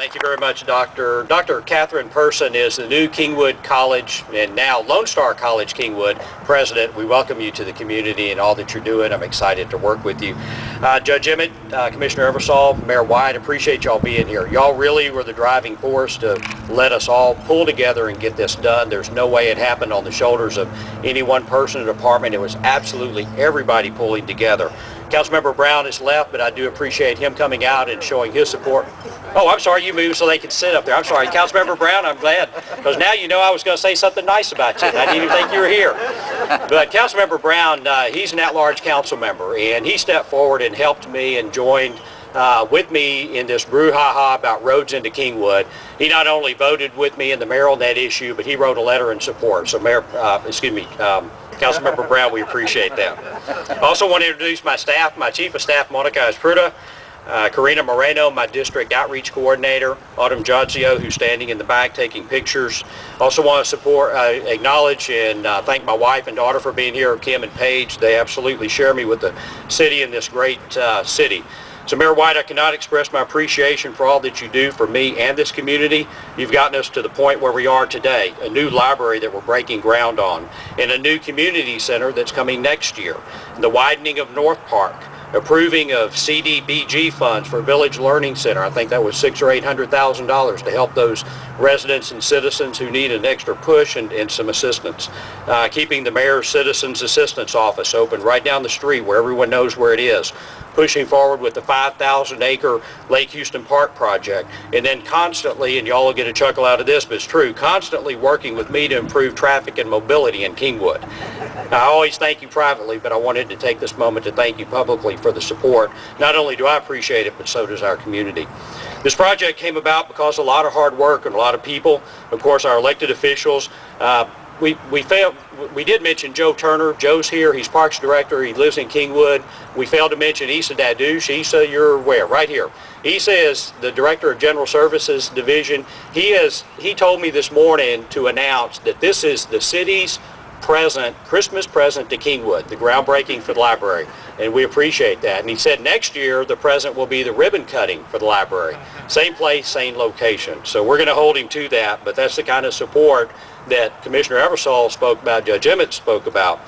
Thank you very much, Doctor. Dr. Catherine Person is the new Kingwood College and now Lone Star College Kingwood president. We welcome you to the community and all that you're doing. I'm excited to work with you. Judge Emmett, Commissioner Eversole, Mayor White, appreciate y'all being here. Y'all really were the driving force to let us all pull together and get this done. There's no way it happened on the shoulders of any one person or department. It was absolutely everybody pulling together. Councilmember Brown has left, but I do appreciate him coming out and showing his support. Oh, I'm sorry, you moved so they could sit up there. I'm sorry, Councilmember Brown, I'm glad, because now you know I was going to say something nice about you. I didn't even think you were here. But Councilmember Brown, he's an at-large council member, and he stepped forward and helped me and joined with me in this brouhaha about roads into Kingwood. He not only voted with me in the mayoral net issue, but he wrote a letter in support. So Councilmember Brown, we appreciate that. I also want to introduce my staff, my Chief of Staff, Monica Espruta, Karina Moreno, my District Outreach Coordinator, Autumn Jodzio, who's standing in the back taking pictures. Also want to acknowledge and thank my wife and daughter for being here, Kim and Paige. They absolutely share me with the city and this great city. So Mayor White, I cannot express my appreciation for all that you do for me and this community. You've gotten us to the point where we are today, a new library that we're breaking ground on, and a new community center that's coming next year, the widening of North Park, approving of CDBG funds for Village Learning Center. I think that was $600,000 or $800,000 to help those residents and citizens who need an extra push and some assistance. Keeping the Mayor's Citizens Assistance Office open right down the street where everyone knows where it is. Pushing forward with the 5,000-acre Lake Houston Park project, and then constantly, and y'all will get a chuckle out of this, but it's true, constantly working with me to improve traffic and mobility in Kingwood. I always thank you privately, but I wanted to take this moment to thank you publicly for the support. Not only do I appreciate it, but so does our community. This project came about because of a lot of hard work and a lot of people, of course, our elected officials. We did mention Joe Turner. Joe's here. He's Parks Director. He lives in Kingwood. We failed to mention Issa Dadouche. Issa, you're where? Right here. Issa is the Director of General Services Division. He told me this morning to announce that this is the city's Christmas present to Kingwood, the groundbreaking for the library, and we appreciate that. And he said next year the present will be the ribbon cutting for the library. Same place, same location. So we're going to hold him to that, but that's the kind of support that Commissioner Eversole spoke about, Judge Emmett spoke about.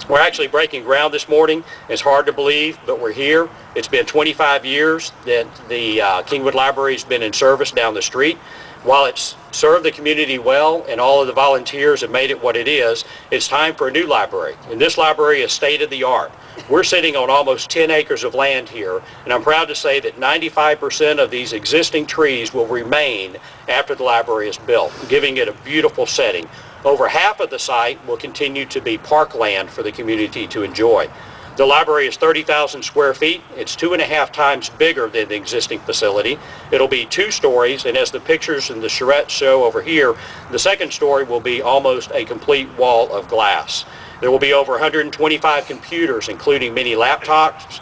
We're actually breaking ground this morning. It's hard to believe, but we're here. It's been 25 years that the Kingwood Library has been in service down the street. While it's served the community well and all of the volunteers have made it what it is, it's time for a new library. And this library is state-of-the-art. We're sitting on almost 10 acres of land here, and I'm proud to say that 95% of these existing trees will remain after the library is built, giving it a beautiful setting. Over half of the site will continue to be parkland for the community to enjoy. The library is 30,000 square feet. It's 2.5 times bigger than the existing facility. It'll be 2 stories, and as the pictures in the charrette show over here, the second story will be almost a complete wall of glass. There will be over 125 computers, including many laptops,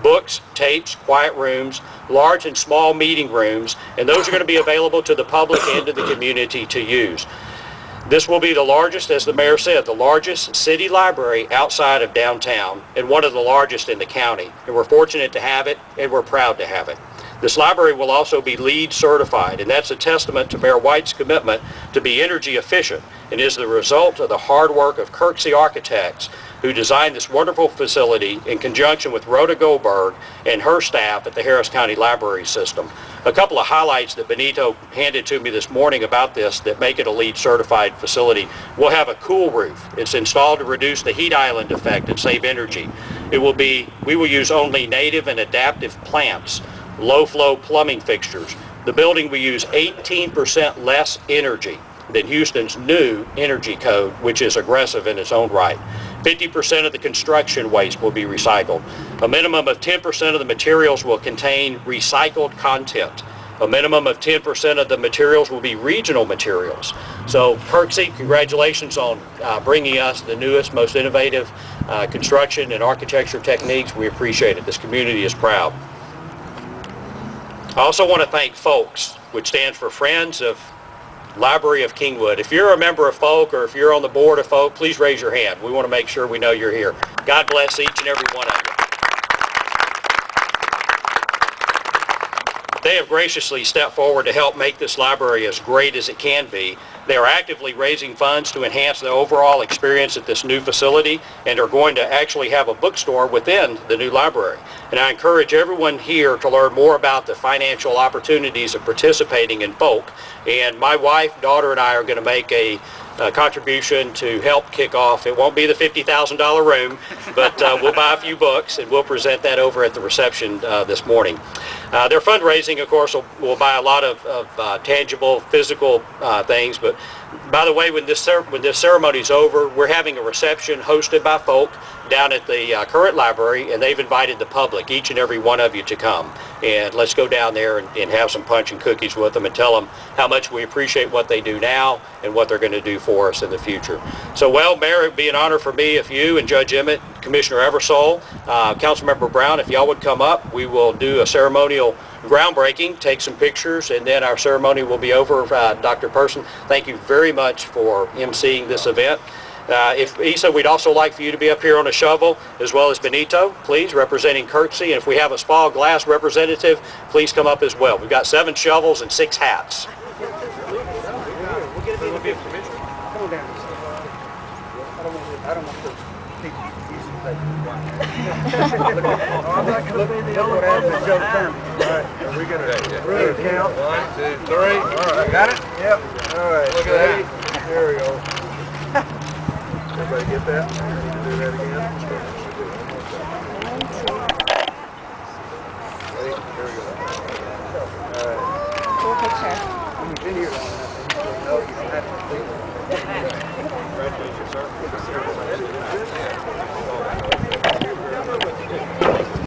books, tapes, quiet rooms, large and small meeting rooms, and those are going to be available to the public and to the community to use. This will be the largest, as the mayor said, the largest city library outside of downtown and one of the largest in the county. And we're fortunate to have it, and we're proud to have it. This library will also be LEED certified, and that's a testament to Mayor White's commitment to be energy efficient and is the result of the hard work of Kirksey Architects, who designed this wonderful facility in conjunction with Rhoda Goldberg and her staff at the Harris County Library System. A couple of highlights that Benito handed to me this morning about this that make it a LEED certified facility. We'll have a cool roof. It's installed to reduce the heat island effect and save energy. We will use only native and adaptive plants, low flow plumbing fixtures. The building will use 18% less energy than Houston's new energy code, which is aggressive in its own right. 50% of the construction waste will be recycled. A minimum of 10% of the materials will contain recycled content. A minimum of 10% of the materials will be regional materials. So Kirksey, congratulations on bringing us the newest, most innovative construction and architecture techniques. We appreciate it. This community is proud. I also want to thank FOLKS, which stands for Friends of Library of Kingwood. If you're a member of FOLK or if you're on the board of FOLK, please raise your hand. We want to make sure we know you're here. God bless each and every one of you. They have graciously stepped forward to help make this library as great as it can be. They are actively raising funds to enhance the overall experience at this new facility and are going to actually have a bookstore within the new library. And I encourage everyone here to learn more about the financial opportunities of participating in Folk. And my wife, daughter, and I are going to make a contribution to help kick off. It won't be the $50,000 room, but we'll buy a few books and we'll present that over at the reception this morning. Their fundraising, of course, will buy a lot of tangible, physical things. But by the way, when this ceremony is over, we're having a reception hosted by Folk down at the current library, and they've invited the public, each and every one of you, to come. And let's go down there and have some punch and cookies with them and tell them how much we appreciate what they do now and what they're going to do for us in the future. So, well, Mayor, it'd be an honor for me if you and Judge Emmett, Commissioner Eversole, Councilmember Brown, if y'all would come up, we will do a ceremonial groundbreaking, take some pictures, and then our ceremony will be over. Dr. Person, thank you very much for emceeing this event. If Isa, we'd also like for you to be up here on a shovel, as well as Benito, please, representing courtesy. And if we have a Spa Glass representative, please come up as well. We've got 7 shovels and 6 hats. Really count. 1, 2, 3. All right, got it? Yep. All right. Look at that. There we go. Everybody get that? Do that again. Ready? Here we go. All right. Cool picture. In here. No, you have to. Congratulations, sir.